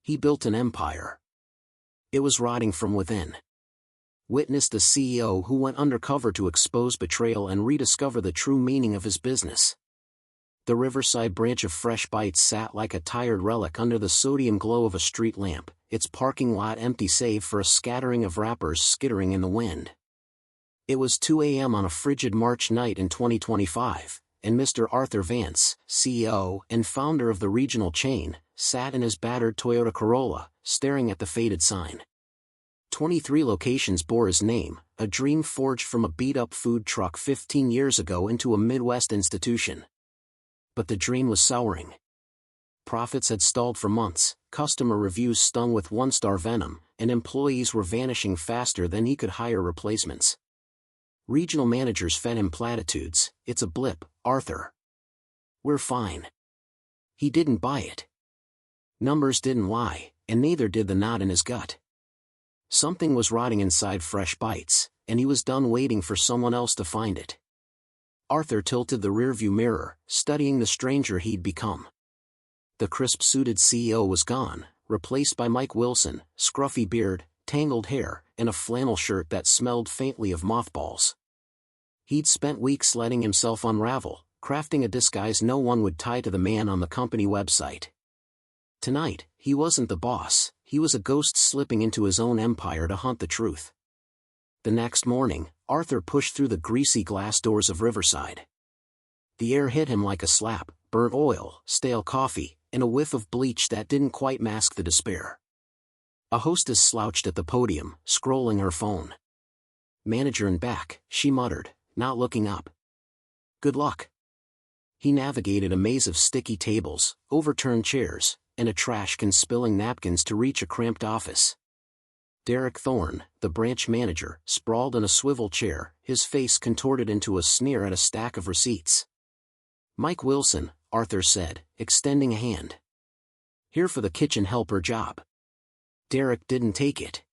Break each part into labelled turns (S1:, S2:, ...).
S1: He built an empire. It was rotting from within. Witnessed a CEO who went undercover to expose betrayal and rediscover the true meaning of his business. The Riverside branch of Fresh Bites sat like a tired relic under the sodium glow of a street lamp, its parking lot empty save for a scattering of wrappers skittering in the wind. It was 2 a.m. on a frigid March night in 2025, and Mr. Arthur Vance, CEO and founder of the regional chain, sat in his battered Toyota Corolla, staring at the faded sign. 23 locations bore his name, a dream forged from a beat-up food truck 15 years ago into a Midwest institution. But the dream was souring. Profits had stalled for months, customer reviews stung with one-star venom, and employees were vanishing faster than he could hire replacements. Regional managers fed him platitudes, "It's a blip, Arthur. We're fine." He didn't buy it. Numbers didn't lie, and neither did the knot in his gut. Something was rotting inside Fresh Bites, and he was done waiting for someone else to find it. Arthur tilted the rearview mirror, studying the stranger he'd become. The crisp-suited CEO was gone, replaced by Mike Wilson, scruffy beard, tangled hair, and a flannel shirt that smelled faintly of mothballs. He'd spent weeks letting himself unravel, crafting a disguise no one would tie to the man on the company website. Tonight, he wasn't the boss, he was a ghost slipping into his own empire to hunt the truth. The next morning, Arthur pushed through the greasy glass doors of Riverside. The air hit him like a slap, burnt oil, stale coffee, and a whiff of bleach that didn't quite mask the despair. A hostess slouched at the podium, scrolling her phone. "Manager in back," she muttered, not looking up. "Good luck." He navigated a maze of sticky tables, overturned chairs, and a trash can spilling napkins to reach a cramped office. Derek Thorne, the branch manager, sprawled in a swivel chair, his face contorted into a sneer at a stack of receipts. "Mike Wilson," Arthur said, extending a hand. "Here for the kitchen helper job." Derek didn't take it.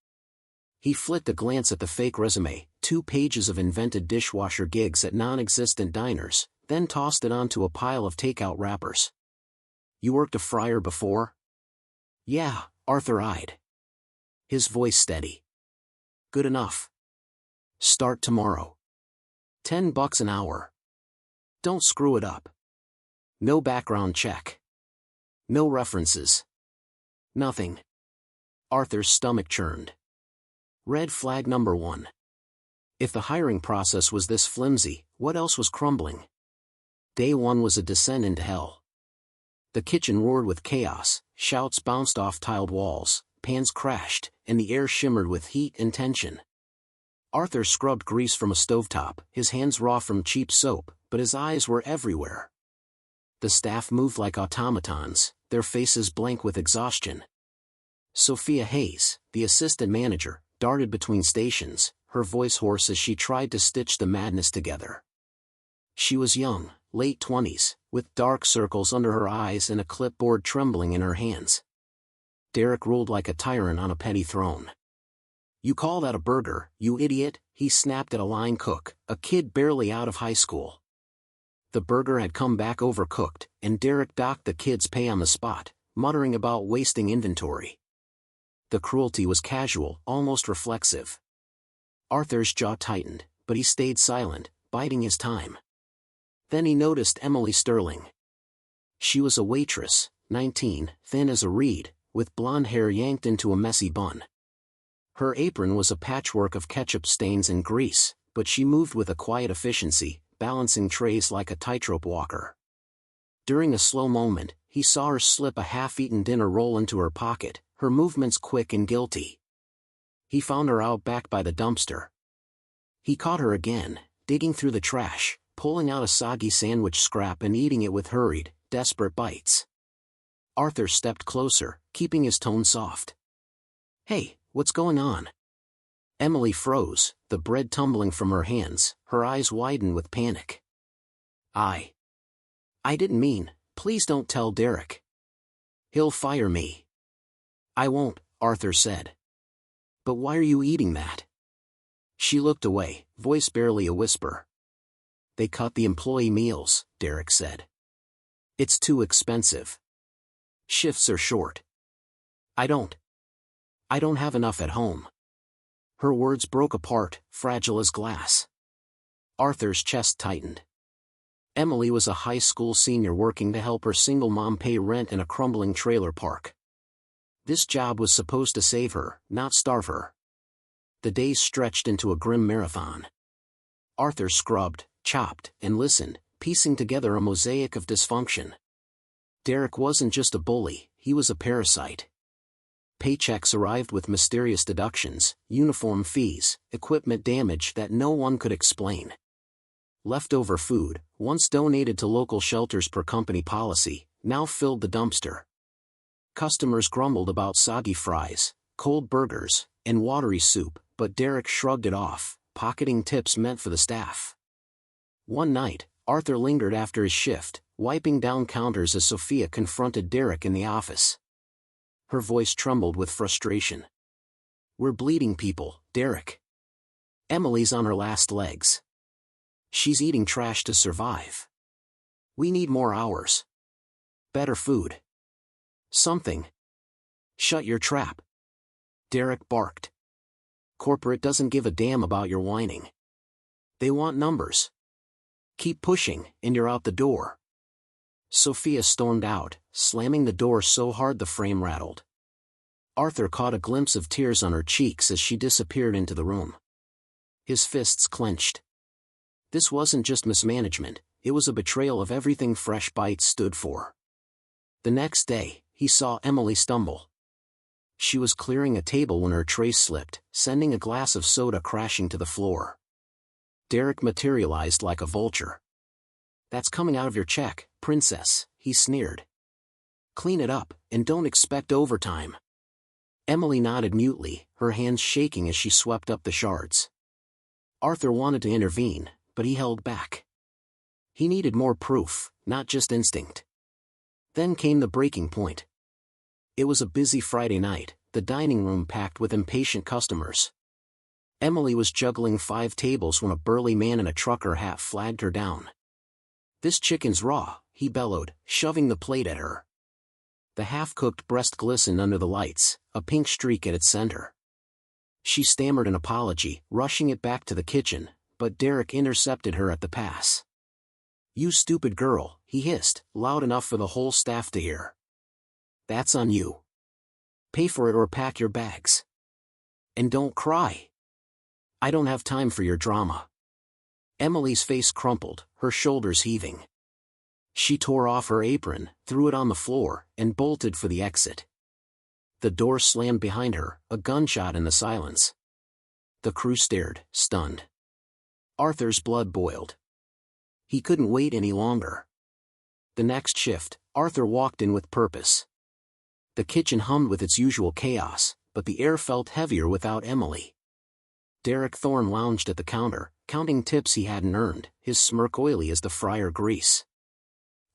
S1: He flicked a glance at the fake resume, 2 pages of invented dishwasher gigs at non-existent diners, then tossed it onto a pile of takeout wrappers. "You worked a fryer before?" "Yeah," Arthur eyed. His voice steady. "Good enough. Start tomorrow. $10 an hour. Don't screw it up. No background check. No references. Nothing." Arthur's stomach churned. Red flag number 1. If the hiring process was this flimsy, what else was crumbling? Day 1 was a descent into hell. The kitchen roared with chaos, shouts bounced off tiled walls, pans crashed, and the air shimmered with heat and tension. Arthur scrubbed grease from a stovetop, his hands raw from cheap soap, but his eyes were everywhere. The staff moved like automatons, their faces blank with exhaustion. Sophia Hayes, the assistant manager, darted between stations, her voice hoarse as she tried to stitch the madness together. She was young, late 20s, with dark circles under her eyes and a clipboard trembling in her hands. Derek ruled like a tyrant on a petty throne. "You call that a burger, you idiot?" he snapped at a line cook, a kid barely out of high school. The burger had come back overcooked, and Derek docked the kid's pay on the spot, muttering about wasting inventory. The cruelty was casual, almost reflexive. Arthur's jaw tightened, but he stayed silent, biding his time. Then he noticed Emily Sterling. She was a waitress, 19, thin as a reed, with blonde hair yanked into a messy bun. Her apron was a patchwork of ketchup stains and grease, but she moved with a quiet efficiency, balancing trays like a tightrope walker. During a slow moment, he saw her slip a half-eaten dinner roll into her pocket, her movements quick and guilty. He found her out back by the dumpster. He caught her again, digging through the trash, pulling out a soggy sandwich scrap and eating it with hurried, desperate bites. Arthur stepped closer, keeping his tone soft. "Hey, what's going on?" Emily froze, the bread tumbling from her hands, her eyes widened with panic. I didn't mean, please don't tell Derek. He'll fire me." "I won't," Arthur said. "But why are you eating that?" She looked away, voice barely a whisper. "They cut the employee meals," Derek said. "It's too expensive. Shifts are short. I don't have enough at home. Her words broke apart, fragile as glass. Arthur's chest tightened. Emily was a high school senior working to help her single mom pay rent in a crumbling trailer park. This job was supposed to save her, not starve her. The days stretched into a grim marathon. Arthur scrubbed, chopped, and listened, piecing together a mosaic of dysfunction. Derek wasn't just a bully, he was a parasite. Paychecks arrived with mysterious deductions, uniform fees, equipment damage that no one could explain. Leftover food, once donated to local shelters per company policy, now filled the dumpster. Customers grumbled about soggy fries, cold burgers, and watery soup, but Derek shrugged it off, pocketing tips meant for the staff. One night, Arthur lingered after his shift, wiping down counters as Sophia confronted Derek in the office. Her voice trembled with frustration. "We're bleeding people, Derek. Emily's on her last legs. She's eating trash to survive. We need more hours. Better food. Something. Shut your trap." Derek barked. "Corporate doesn't give a damn about your whining. They want numbers. Keep pushing, and you're out the door." Sophia stormed out, slamming the door so hard the frame rattled. Arthur caught a glimpse of tears on her cheeks as she disappeared into the room. His fists clenched. This wasn't just mismanagement, it was a betrayal of everything Fresh Bites stood for. The next day, he saw Emily stumble. She was clearing a table when her tray slipped, sending a glass of soda crashing to the floor. Derek materialized like a vulture. "That's coming out of your check, princess," he sneered. "Clean it up, and don't expect overtime." Emily nodded mutely, her hands shaking as she swept up the shards. Arthur wanted to intervene, but he held back. He needed more proof, not just instinct. Then came the breaking point. It was a busy Friday night, the dining room packed with impatient customers. Emily was juggling 5 tables when a burly man in a trucker hat flagged her down. "This chicken's raw," he bellowed, shoving the plate at her. The half-cooked breast glistened under the lights, a pink streak at its center. She stammered an apology, rushing it back to the kitchen, but Derek intercepted her at the pass. "You stupid girl," he hissed, loud enough for the whole staff to hear. "That's on you. Pay for it or pack your bags. And don't cry. I don't have time for your drama." Emily's face crumpled, her shoulders heaving. She tore off her apron, threw it on the floor, and bolted for the exit. The door slammed behind her, a gunshot in the silence. The crew stared, stunned. Arthur's blood boiled. He couldn't wait any longer. The next shift, Arthur walked in with purpose. The kitchen hummed with its usual chaos, but the air felt heavier without Emily. Derek Thorne lounged at the counter, counting tips he hadn't earned, his smirk oily as the fryer grease.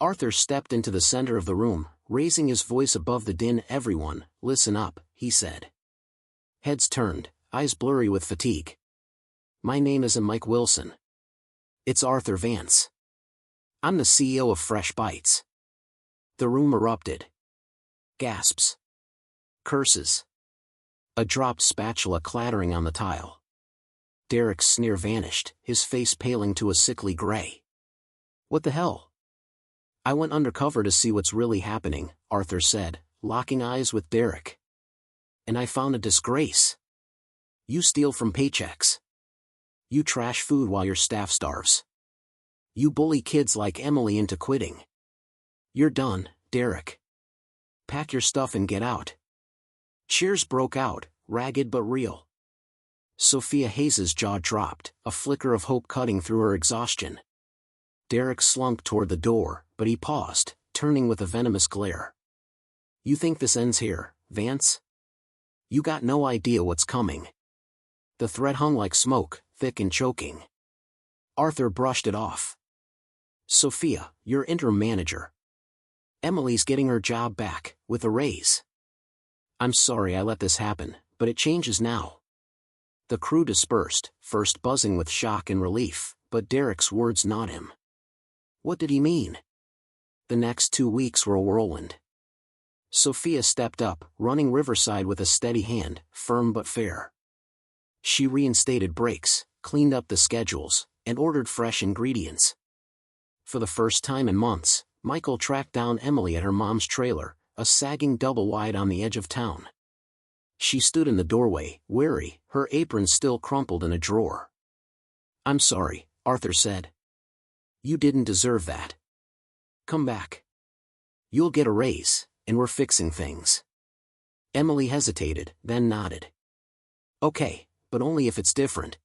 S1: Arthur stepped into the center of the room, raising his voice above the din. "Everyone, listen up," he said. Heads turned, eyes blurry with fatigue. "My name isn't Mike Wilson. It's Arthur Vance. I'm the CEO of Fresh Bites." The room erupted. Gasps. Curses. A dropped spatula clattering on the tile. Derek's sneer vanished, his face paling to a sickly gray. "What the hell?" "I went undercover to see what's really happening," Arthur said, locking eyes with Derek. "And I found a disgrace. You steal from paychecks. You trash food while your staff starves. You bully kids like Emily into quitting. You're done, Derek. Pack your stuff and get out." Cheers broke out, ragged but real. Sophia Hayes' jaw dropped, a flicker of hope cutting through her exhaustion. Derek slunk toward the door, but he paused, turning with a venomous glare. "You think this ends here, Vance? You got no idea what's coming." The threat hung like smoke, thick and choking. Arthur brushed it off. "Sophia, you're interim manager. Emily's getting her job back, with a raise. I'm sorry I let this happen, but it changes now." The crew dispersed, first buzzing with shock and relief, but Derek's words gnawed him. What did he mean? The next 2 weeks were a whirlwind. Sophia stepped up, running Riverside with a steady hand, firm but fair. She reinstated brakes, cleaned up the schedules, and ordered fresh ingredients. For the first time in months, Michael tracked down Emily at her mom's trailer, a sagging double-wide on the edge of town. She stood in the doorway, weary, her apron still crumpled in a drawer. "I'm sorry," Arthur said. "You didn't deserve that. Come back. You'll get a raise, and we're fixing things." Emily hesitated, then nodded. "Okay, but only if it's different."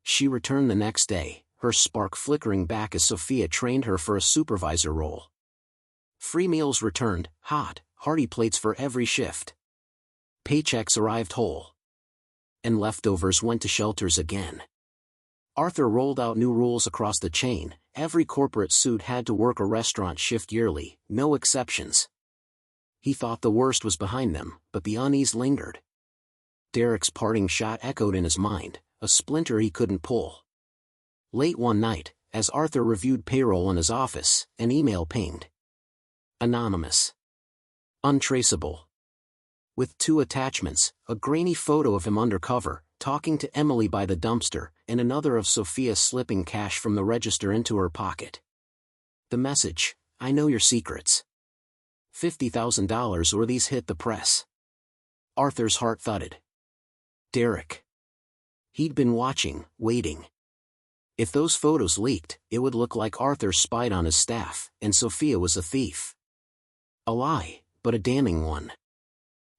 S1: She returned the next day, her spark flickering back as Sophia trained her for a supervisor role. Free meals returned, hot, hearty plates for every shift. Paychecks arrived whole. And leftovers went to shelters again. Arthur rolled out new rules across the chain. Every corporate suit had to work a restaurant shift yearly, no exceptions. He thought the worst was behind them, but the unease lingered. Derek's parting shot echoed in his mind, a splinter he couldn't pull. Late one night, as Arthur reviewed payroll in his office, an email pinged. Anonymous. Untraceable. With 2 attachments, a grainy photo of him undercover, talking to Emily by the dumpster, and another of Sophia slipping cash from the register into her pocket. The message: "I know your secrets. $50,000 or these hit the press." Arthur's heart thudded. Derek. He'd been watching, waiting. If those photos leaked, it would look like Arthur spied on his staff, and Sophia was a thief. A lie, but a damning one.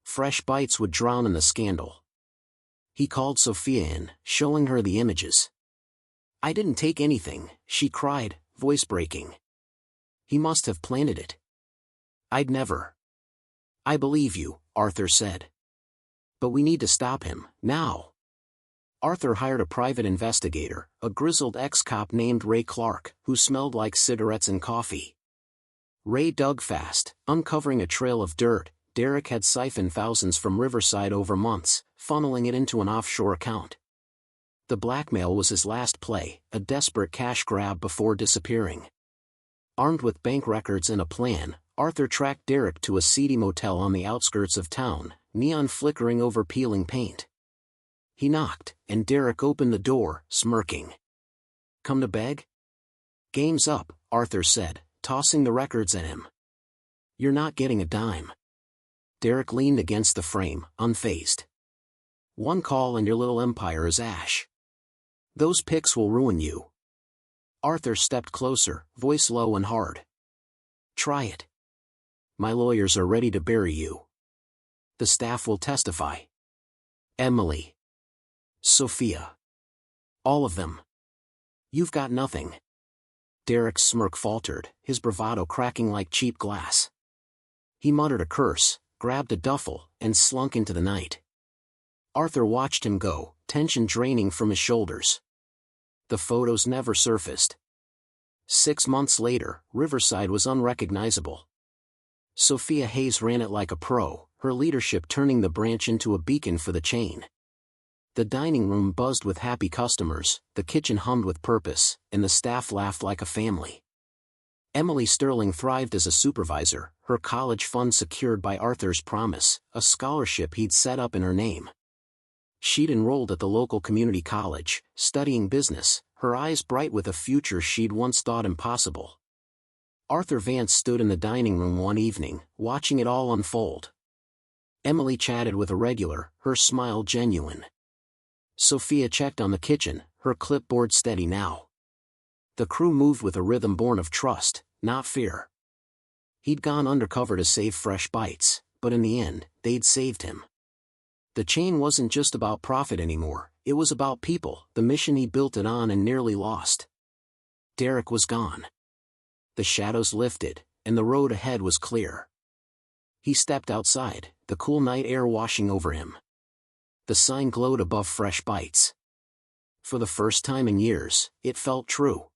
S1: Fresh bites would drown in the scandal. He called Sophia in, showing her the images. "I didn't take anything," she cried, voice breaking. "He must have planted it." "I'd never." "I believe you," Arthur said. "But we need to stop him, now." Arthur hired a private investigator, a grizzled ex-cop named Ray Clark, who smelled like cigarettes and coffee. Ray dug fast, uncovering a trail of dirt. Derek had siphoned thousands from Riverside over months, funneling it into an offshore account. The blackmail was his last play, a desperate cash grab before disappearing. Armed with bank records and a plan, Arthur tracked Derek to a seedy motel on the outskirts of town, neon flickering over peeling paint. He knocked, and Derek opened the door, smirking. "Come to beg?" "Game's up," Arthur said, tossing the records at him. "You're not getting a dime." Derek leaned against the frame, unfazed. "One call and your little empire is ash. Those pics will ruin you." Arthur stepped closer, voice low and hard. "Try it. My lawyers are ready to bury you. The staff will testify. Emily. Sophia. All of them. You've got nothing." Derek's smirk faltered, his bravado cracking like cheap glass. He muttered a curse, grabbed a duffel, and slunk into the night. Arthur watched him go, tension draining from his shoulders. The photos never surfaced. 6 months later, Riverside was unrecognizable. Sophia Hayes ran it like a pro, her leadership turning the branch into a beacon for the chain. The dining room buzzed with happy customers, the kitchen hummed with purpose, and the staff laughed like a family. Emily Sterling thrived as a supervisor, her college fund secured by Arthur's promise, a scholarship he'd set up in her name. She'd enrolled at the local community college, studying business, her eyes bright with a future she'd once thought impossible. Arthur Vance stood in the dining room one evening, watching it all unfold. Emily chatted with a regular, her smile genuine. Sophia checked on the kitchen, her clipboard steady now. The crew moved with a rhythm born of trust, not fear. He'd gone undercover to save fresh bites, but in the end, they'd saved him. The chain wasn't just about profit anymore, it was about people, the mission he built it on and nearly lost. Derek was gone. The shadows lifted, and the road ahead was clear. He stepped outside, the cool night air washing over him. The sign glowed above fresh bites. For the first time in years, it felt true.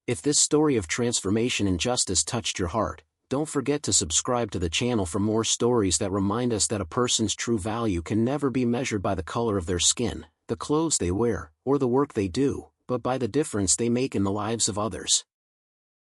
S1: If this story of transformation and justice touched your heart, don't forget to subscribe to the channel for more stories that remind us that a person's true value can never be measured by the color of their skin, the clothes they wear, or the work they do, but by the difference they make in the lives of others.